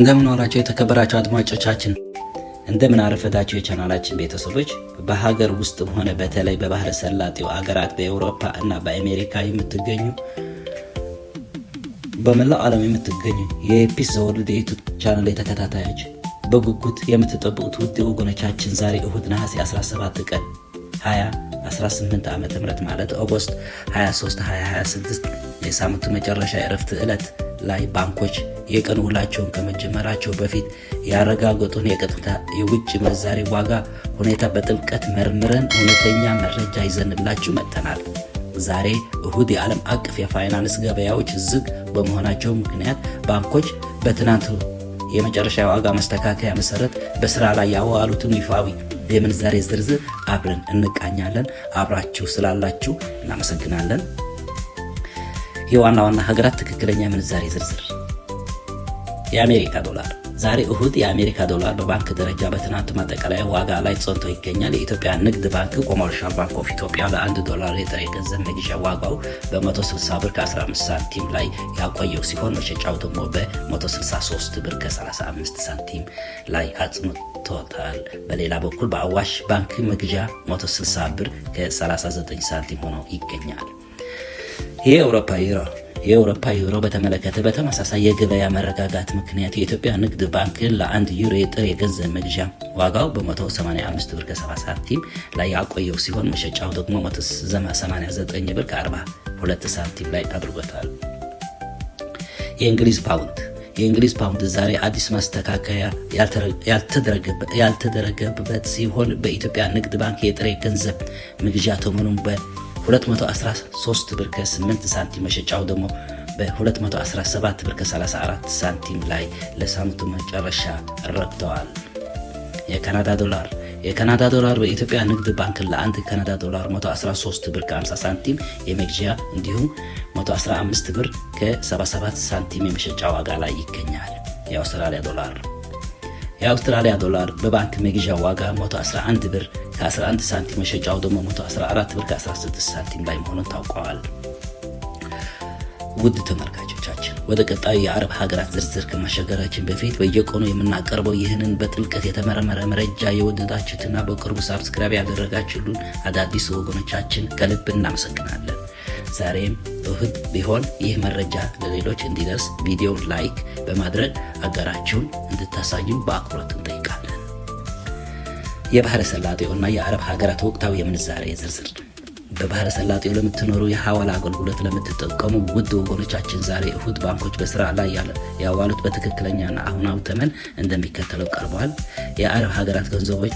እንደምን ዋላችሁ የተከበራችሁ አድማጮቻችን፣ እንደምን አረፈዳችሁ የቻናላችን ቤተሰቦች። በሀገር ውስጥም ሆነ በተለይ በባህረ ሰላጤው አገራት በአውሮፓ እና በአሜሪካ የምትገኙ በመላው ዓለም የምትገኙ የፒስ ዘወርልድ የዩቲዩብ ቻናል ተከታታዮች በጉጉት የምትጠብቁት ውድ ወገኖቻችን ዛሬ እሁድ ነሐሴ 17 ቀን 2018 ዓመተ ምህረት ማለት ኦገስት 23 2026 የሳምንቱ መጨረሻ የዕረፍት ዕለት ላይ ባንኮች የቀን ውላቸውን ከመጀመራቸው በፊት ያረጋገጡን የቀጥታ የውጭ ምንዛሬ ዋጋ ሁኔታ በጥልቀት መርምረን እውነተኛ መረጃ ይዘንላችሁ መጥተናል። ዛሬ እሁድ የዓለም አቀፍ የፋይናንስ ገበያዎች ዝግ በመሆናቸው ምክንያት ባንኮች በትናንቱ የመጨረሻ ዋጋ ማስተካከያ መሰረት በስራ ላይ ያዋሉትን ይፋዊ የምንዛሬ ዝርዝር አብረን እንቃኛለን። አብራችሁ ስላላችሁ እናመሰግናለን። የዋና ዋና ሀገራት ትክክለኛ ምንዛሬ ዝርዝር። የአሜሪካ ዶላር ዛሬ እሁድ የአሜሪካ ዶላር በባንክ ደረጃ በትናንቱ ማጠቃለያ ዋጋ ላይ ጸንቶ ይገኛል። የኢትዮጵያ ንግድ ባንክ ኮመርሻል ባንክ ኦፍ ኢትዮጵያ ለ1 ዶላር የጥሬ ገንዘብ መግዣ ዋጋው በ160 ብር ከ15 ሳንቲም ላይ ያቆየው ሲሆን መሸጫው ደግሞ በ163 ብር ከ35 ሳንቲም ላይ አጽንቶታል። በሌላ በኩል በአዋሽ ባንክ መግዣ 160 ብር ከ39 ሳንቲም ሆኖ ይገኛል። የአውሮፓ ዩሮ በተመለከተ በተመሳሳይ የገበያ መረጋጋት ምክንያት የኢትዮጵያ ንግድ ባንክ ለ1 ዩሮ የጥሬ ገንዘብ መግዣ ዋጋው በ185 ብር ከ70 ሳንቲም ላይ ያቆየው ሲሆን መሸጫው ደግሞ 189 ብር ከ42 ሳንቲም ላይ አድርጎታል። የእንግሊዝ ፓውንድ ዛሬ አዲስ ማስተካከያ ያልተደረገበት ሲሆን በኢትዮጵያ ንግድ ባንክ የጥሬ ገንዘብ መግዣ ተመኑን በ213 ብር ከ8 ሳንቲም መሸጫው ደግሞ በ217 ብር ከ34 ሳንቲም ላይ ለሳምንቱ መጨረሻ ረክተዋል። የካናዳ ዶላር በኢትዮጵያ ንግድ ባንክ ለአንድ ካናዳ ዶላር 113 ብር ከ50 ሳንቲም የመግዣ እንዲሁም 115 ብር ከ77 ሳንቲም የመሸጫ ዋጋ ላይ ይገኛል። የአውስትራሊያ ዶላር በባንክ መግዣ ዋጋ 111 ብር ከ11 ሳንቲም መሸጫው ደግሞ 114 ብር ከ16 ሳንቲም ላይ መሆኑን ታውቋል። ውድ ተመልካቾቻችን ወደ ቀጣዩ የአረብ ሀገራት ዝርዝር ከማሸጋገራችን በፊት በየቀኑ የምናቀርበው ይህንን በጥልቀት የተመረመረ መረጃ የወደዳችሁትና በቅርቡ ሳብስክራይብ ያደረጋችሁልን አዳዲስ ወገኖቻችን ከልብ እናመሰግናለን። ዛሬም እሁድ ቢሆን ይህ መረጃ ለሌሎች እንዲደርስ ቪዲዮውን ላይክ በማድረግ አጋራችሁን እንድታሳዩ በአክብሮት እንጠይቃለን። የባህረ ሰላጤውና የአረብ ሀገራት ወቅታዊ የምንዛሬ ዝርዝር። በባህረ ሰላጤው ለምትኖሩ የሐዋላ አገልግሎት ለምትጠቀሙ ውድ ወገኖቻችን ዛሬ እሁድ ባንኮች በስራ ላይ ያዋሉት በትክክለኛና አሁናዊ ተመን እንደሚከተለው ቀርበዋል። የአረብ ሀገራት ገንዘቦች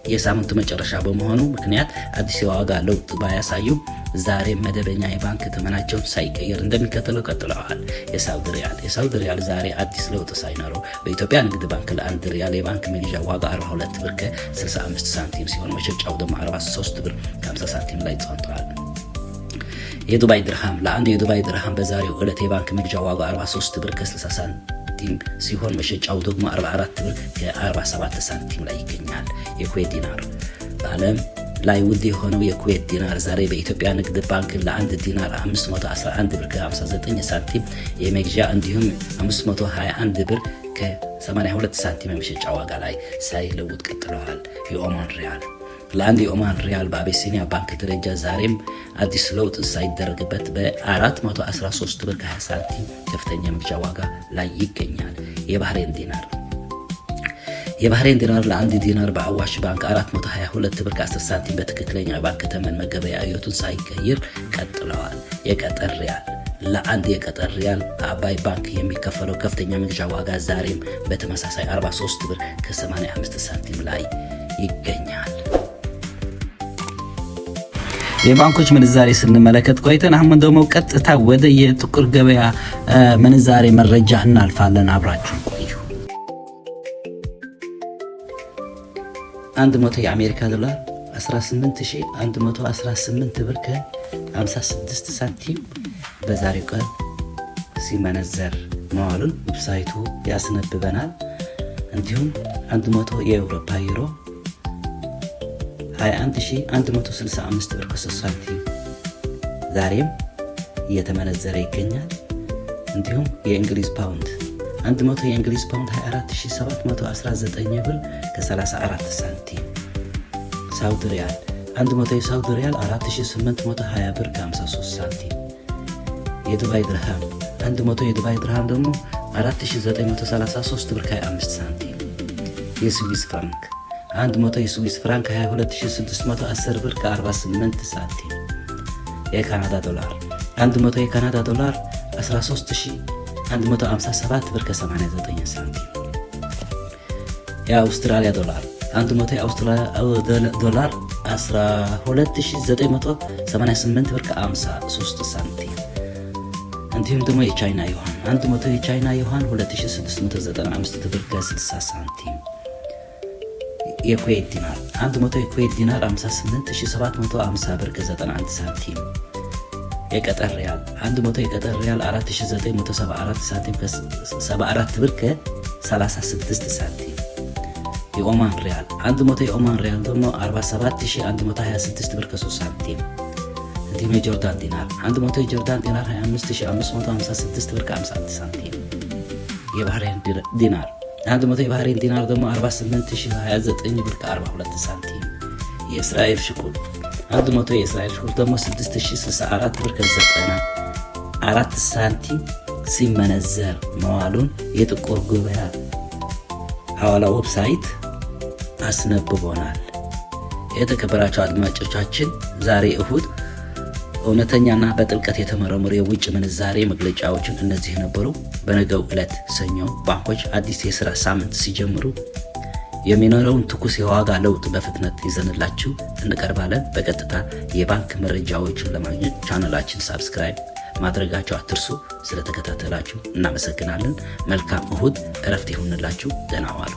የሳምንቱ መጨረሻ በመሆኑ ምክንያት አዲስ የዋጋ ለውጥ ባያሳዩም ዛሬ መደበኛ የባንክ ተመናቸውን ሳይቀየር እንደሚከተለው ቀጥለዋል። የሳውዲ ሪያል ዛሬ አዲስ ለውጥ ሳይኖረው በኢትዮጵያ ንግድ ባንክ ለ1 ሪያል የባንክ መግዣ ዋጋ 42 ብር ከ65 ሳንቲም ሲሆን መሸጫው ደግሞ 43 ብር ከ50 ሳንቲም ላይ ጸንቷል። የዱባይ ድርሃም ለአንድ የዱባይ ድርሃም በዛሬው ዕለት የባንክ መግዣ ዋጋ 43 ብር ከ60 ሳንቲም ሲሆን መሸጫው ደግሞ 44 ብር ከ47 ሳንቲም ላይ ይገኛል። የኩዌት ዲናር በዓለም ላይ ውድ የሆነው የኩዌት ዲናር ዛሬ በኢትዮጵያ ንግድ ባንክ ለአንድ ዲናር 511 ብር ከ59 ሳንቲም የመግዣ እንዲሁም 521 ብር ከ82 ሳንቲም የመሸጫ ዋጋ ላይ ሳይለውጥ ቀጥለዋል። የኦማን ሪያል ለአንድ የኦማን ሪያል በአቢሲኒያ ባንክ ደረጃ ዛሬም አዲስ ለውጥ ሳይደረግበት በ413 ብር ከ20 ሳንቲም ከፍተኛ መግዣ ዋጋ ላይ ይገኛል። የባህሬን ዲናር ለአንድ ዲናር በአዋሽ ባንክ 422 ብር ከ10 ሳንቲም በትክክለኛ ባንክ ተመን መገበያየቱን ሳይቀይር ቀጥለዋል። የቀጠር ሪያል ለአንድ የቀጠር ሪያል በአባይ ባንክ የሚከፈለው ከፍተኛ መግዣ ዋጋ ዛሬም በተመሳሳይ 43 ብር ከ85 ሳንቲም ላይ ይገኛል። የባንኮች ምንዛሬ ስንመለከት ቆይተን አሁን ደግሞ ቀጥታ ወደ የጥቁር ገበያ ምንዛሬ መረጃ እናልፋለን። አብራችሁ ቆዩ። 100 የአሜሪካ ዶላር 18118 ብር ከ56 ሳንቲም በዛሬው ቀን ሲመነዘር መዋሉን ዌብሳይቱ ያስነብበናል። እንዲሁም 100 የአውሮፓ ዩሮ 21165 ብር ከ3 ሳንቲም ዛሬም እየተመነዘረ ይገኛል። እንዲሁም የእንግሊዝ ፓውንድ 100 የእንግሊዝ ፓውንድ 24719 ብር ከ34 ሳንቲም። ሳውዲ ሪያል 100 የሳውዲ ሪያል 4820 ብር ከ53 ሳንቲም። የዱባይ ድርሃም 100 የዱባይ ድርሃም ደግሞ 4933 ብር ከ25 ሳንቲም። የስዊስ ፍራንክ 100 የስዊስ ፍራንክ 22610 ብር ከ48 ሳንቲም። የካናዳ ዶላር 100 የካናዳ ዶላር 13157 ብር ከ89 ሳንቲም። የአውስትራሊያ ዶላር 100 የአውስትራሊያ ዶላር 12988 ብር ከ53 ሳንቲም። እንዲሁም ደግሞ የቻይና ዩዋን 100 የቻይና ዩዋን 2695 ብር ከ60 ሳንቲም። የኩዌት ዲናር 100 የኩዌት ዲናር 58750 ብር ከ91 ሳንቲም። የቀጠር ሪያል 100 የቀጠር ሪያል 4974 ሳንቲም ከ74 ብር ከ36 ሳንቲም። የኦማን ሪያል 100 የኦማን ሪያል ደግሞ 47126 ብር ከ3 ሳንቲም። እንዲሁም የጆርዳን ዲናር 100 የጆርዳን ዲናር 25556 ብር ከ51 ሳንቲም። የባህሬን ዲናር 100 የባህሬን ዲናር ደግሞ 48029 ብር ከ42 ሳንቲም። የእስራኤል ሽቁል 100 የእስራኤል ሽቁል ደግሞ 6064 ብር ከ94 ሳንቲም ሲመነዘር መዋሉን የጥቁር ገበያ ሐዋላ ዌብሳይት አስነብቦናል። የተከበራቸው አድማጮቻችን ዛሬ እሁድ እውነተኛና በጥልቀት የተመረመሩ የውጭ ምንዛሬ መግለጫዎችን እነዚህ ነበሩ። በነገው ዕለት ሰኞ ባንኮች አዲስ የሥራ ሳምንት ሲጀምሩ የሚኖረውን ትኩስ የዋጋ ለውጥ በፍጥነት ይዘንላችሁ እንቀርባለን። በቀጥታ የባንክ መረጃዎችን ለማግኘት ቻናላችን ሳብስክራይብ ማድረጋችሁ አትርሱ። ስለተከታተላችሁ እናመሰግናለን። መልካም እሁድ፣ እረፍት ይሁንላችሁ። ደህና ዋሉ።